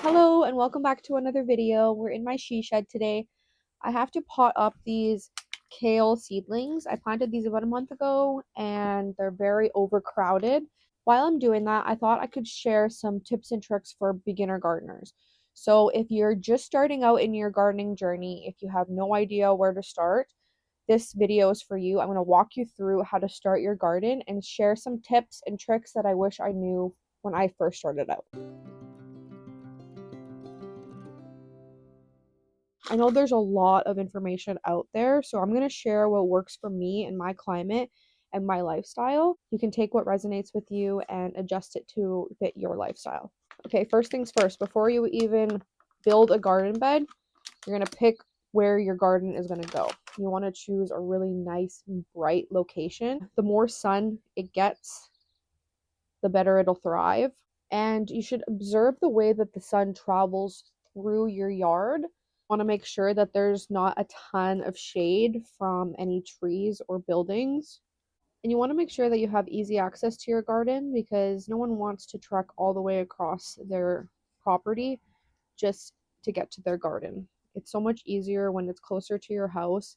Hello and welcome back to another video. We're in my she shed today. I have to pot up these kale seedlings. I planted these about a month ago and they're very overcrowded. While I'm doing that, I thought I could share some tips and tricks for beginner gardeners. So if you're just starting out in your gardening journey, if you have no idea where to start, this video is for you. I'm going to walk you through how to start your garden and share some tips and tricks that I wish I knew when I first started out. I know there's a lot of information out there, so I'm going to share what works for me and my climate and my lifestyle. You can take what resonates with you and adjust it to fit your lifestyle. Okay, first things first, before you even build a garden bed, you're going to pick where your garden is going to go. You want to choose a really nice, bright location. The more sun it gets, the better it'll thrive. And you should observe the way that the sun travels through your yard. Want to make sure that there's not a ton of shade from any trees or buildings. And you want to make sure that you have easy access to your garden because no one wants to trek all the way across their property just to get to their garden. It's so much easier when it's closer to your house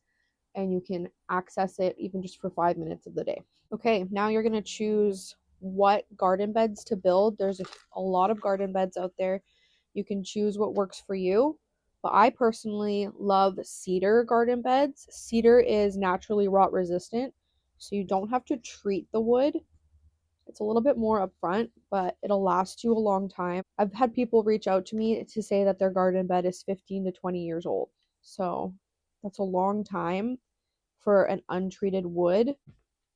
and you can access it even just for 5 minutes of the day. Okay, now you're going to choose what garden beds to build. There's a lot of garden beds out there. You can choose what works for you. But I personally love cedar garden beds. Cedar is naturally rot resistant, so you don't have to treat the wood. It's a little bit more upfront, but it'll last you a long time. I've had people reach out to me to say that their garden bed is 15 to 20 years old. So that's a long time for an untreated wood.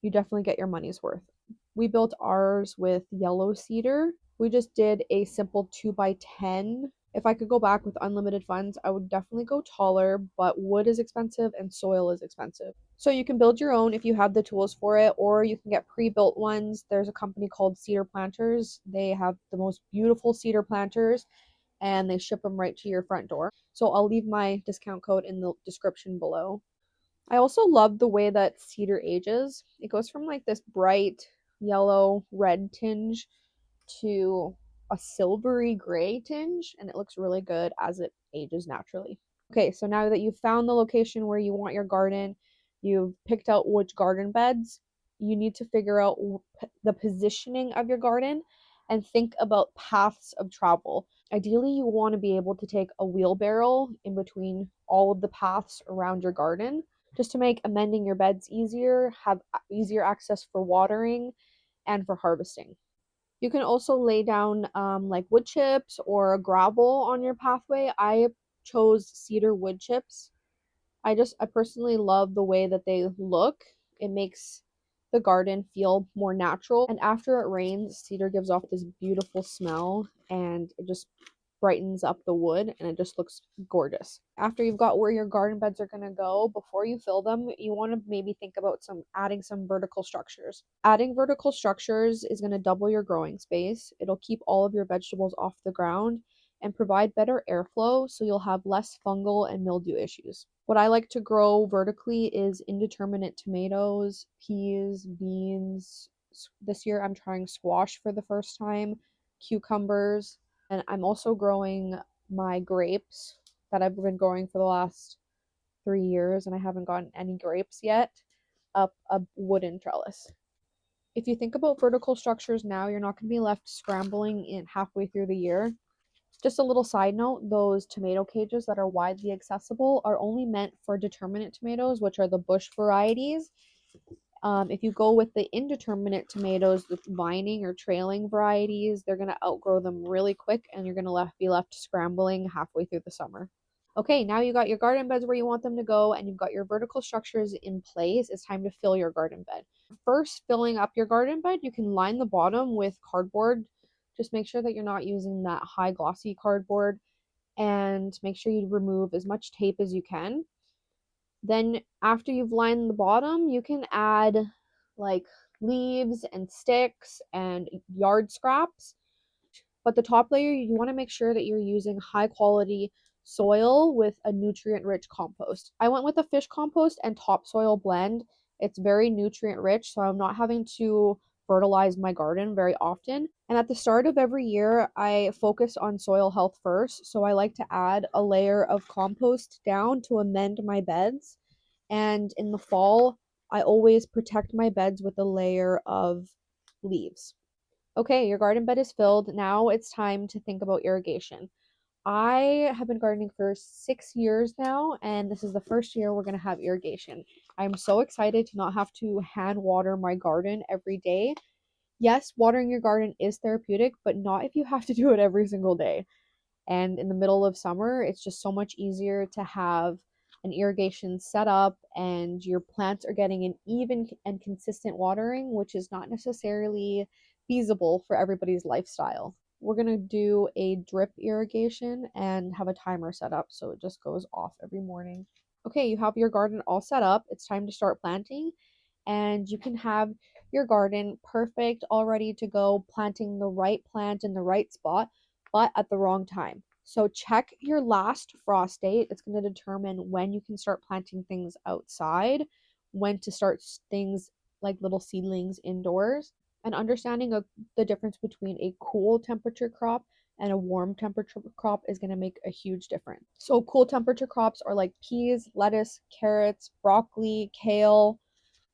You definitely get your money's worth. We built ours with yellow cedar. We just did a simple 2x10. If I could go back with unlimited funds, I would definitely go taller, but wood is expensive and soil is expensive. So you can build your own if you have the tools for it, or you can get pre-built ones. There's a company called Cedar Planters. They have the most beautiful cedar planters and they ship them right to your front door. So I'll leave my discount code in the description below. I also love the way that cedar ages. It goes from like this bright yellow red tinge to a silvery gray tinge, and it looks really good as it ages naturally. Okay, so now that you've found the location where you want your garden, you've picked out which garden beds, you need to figure out the positioning of your garden and think about paths of travel. Ideally, you want to be able to take a wheelbarrow in between all of the paths around your garden just to make amending your beds easier, have easier access for watering and for harvesting. You can also lay down like wood chips or gravel on your pathway. I chose cedar wood chips. I personally love the way that they look. It makes the garden feel more natural. And after it rains, cedar gives off this beautiful smell and it just brightens up the wood and it just looks gorgeous. After you've got where your garden beds are going to go, before you fill them, you want to maybe think about adding some vertical structures. Adding vertical structures is going to double your growing space. It'll keep all of your vegetables off the ground and provide better airflow so you'll have less fungal and mildew issues. What I like to grow vertically is indeterminate tomatoes, peas, beans. This year I'm trying squash for the first time, cucumbers, and I'm also growing my grapes that I've been growing for the last 3 years, and I haven't gotten any grapes yet, up a wooden trellis. If you think about vertical structures now, you're not going to be left scrambling in halfway through the year. Just a little side note, those tomato cages that are widely accessible are only meant for determinate tomatoes, which are the bush varieties. If you go with the indeterminate tomatoes, the vining or trailing varieties, they're going to outgrow them really quick and you're going to be left scrambling halfway through the summer. Okay, now you got your garden beds where you want them to go and you've got your vertical structures in place. It's time to fill your garden bed. First, filling up your garden bed, you can line the bottom with cardboard. Just make sure that you're not using that high glossy cardboard and make sure you remove as much tape as you can. Then after you've lined the bottom, you can add like leaves and sticks and yard scraps. But the top layer, you want to make sure that you're using high quality soil with a nutrient rich compost. I went with a fish compost and topsoil blend. It's very nutrient rich, so I'm not having to fertilize my garden very often. And at the start of every year, I focus on soil health first. So I like to add a layer of compost down to amend my beds. And in the fall, I always protect my beds with a layer of leaves. Okay, your garden bed is filled. Now it's time to think about irrigation. I have been gardening for 6 years now, and this is the first year we're going to have irrigation. I'm so excited to not have to hand water my garden every day. Yes, watering your garden is therapeutic, but not if you have to do it every single day. And in the middle of summer, it's just so much easier to have an irrigation set up and your plants are getting an even and consistent watering, which is not necessarily feasible for everybody's lifestyle. We're going to do a drip irrigation and have a timer set up so it just goes off every morning. Okay, you have your garden all set up. It's time to start planting, and you can have your garden perfect, all ready to go, planting the right plant in the right spot, but at the wrong time. So check your last frost date. It's going to determine when you can start planting things outside, when to start things like little seedlings indoors, and understanding of the difference between a cool temperature crop and a warm temperature crop is going to make a huge difference. So cool temperature crops are like peas, lettuce, carrots, broccoli, kale,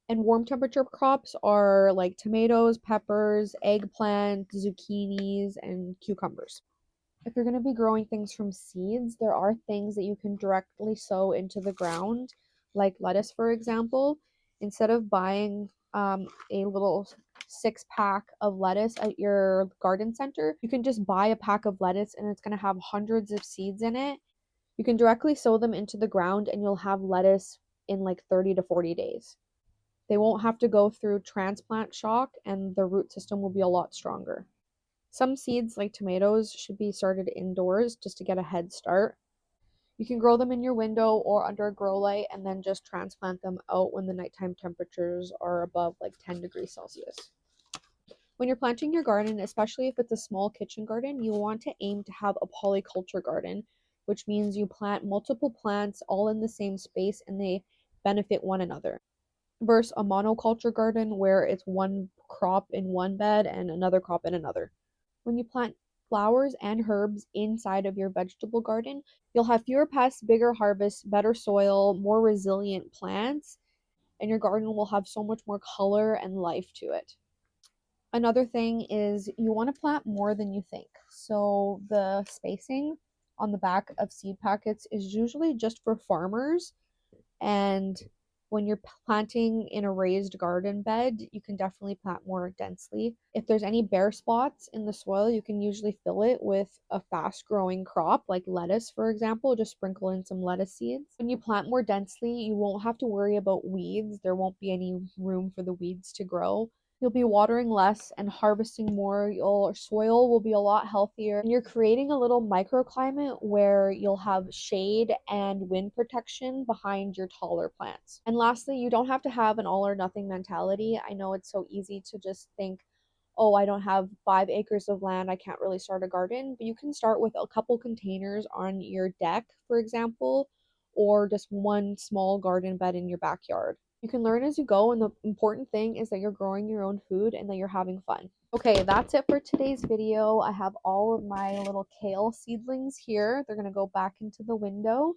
and warm temperature crops are like tomatoes, peppers, eggplant, zucchinis, and cucumbers. If you're going to be growing things from seeds, there are things that you can directly sow into the ground, like lettuce, for example. Instead of buying a little 6 pack of lettuce at your garden center, you can just buy a pack of lettuce and it's going to have hundreds of seeds in it. You can directly sow them into the ground and you'll have lettuce in like 30 to 40 days. They won't have to go through transplant shock and the root system will be a lot stronger. Some seeds, like tomatoes, should be started indoors just to get a head start. You can grow them in your window or under a grow light and then just transplant them out when the nighttime temperatures are above like 10 degrees Celsius. When you're planting your garden, especially if it's a small kitchen garden, you want to aim to have a polyculture garden, which means you plant multiple plants all in the same space and they benefit one another, versus a monoculture garden where it's one crop in one bed and another crop in another. When you plant flowers and herbs inside of your vegetable garden, you'll have fewer pests, bigger harvests, better soil, more resilient plants, and your garden will have so much more color and life to it. Another thing is you want to plant more than you think. So the spacing on the back of seed packets is usually just for farmers, and when you're planting in a raised garden bed, you can definitely plant more densely. If there's any bare spots in the soil, you can usually fill it with a fast growing crop like lettuce, for example. Just sprinkle in some lettuce seeds. When you plant more densely, you won't have to worry about weeds. There won't be any room for the weeds to grow. You'll be watering less and harvesting more. Your soil will be a lot healthier. And you're creating a little microclimate where you'll have shade and wind protection behind your taller plants. And lastly, you don't have to have an all or nothing mentality. I know it's so easy to just think, oh, I don't have 5 acres of land, I can't really start a garden. But you can start with a couple containers on your deck, for example, or just one small garden bed in your backyard. You can learn as you go, and the important thing is that you're growing your own food and that you're having fun. Okay, that's it for today's video. I have all of my little kale seedlings here. They're going to go back into the window.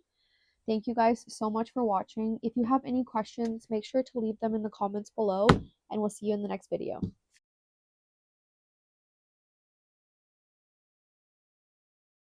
Thank you guys so much for watching. If you have any questions, make sure to leave them in the comments below, and we'll see you in the next video.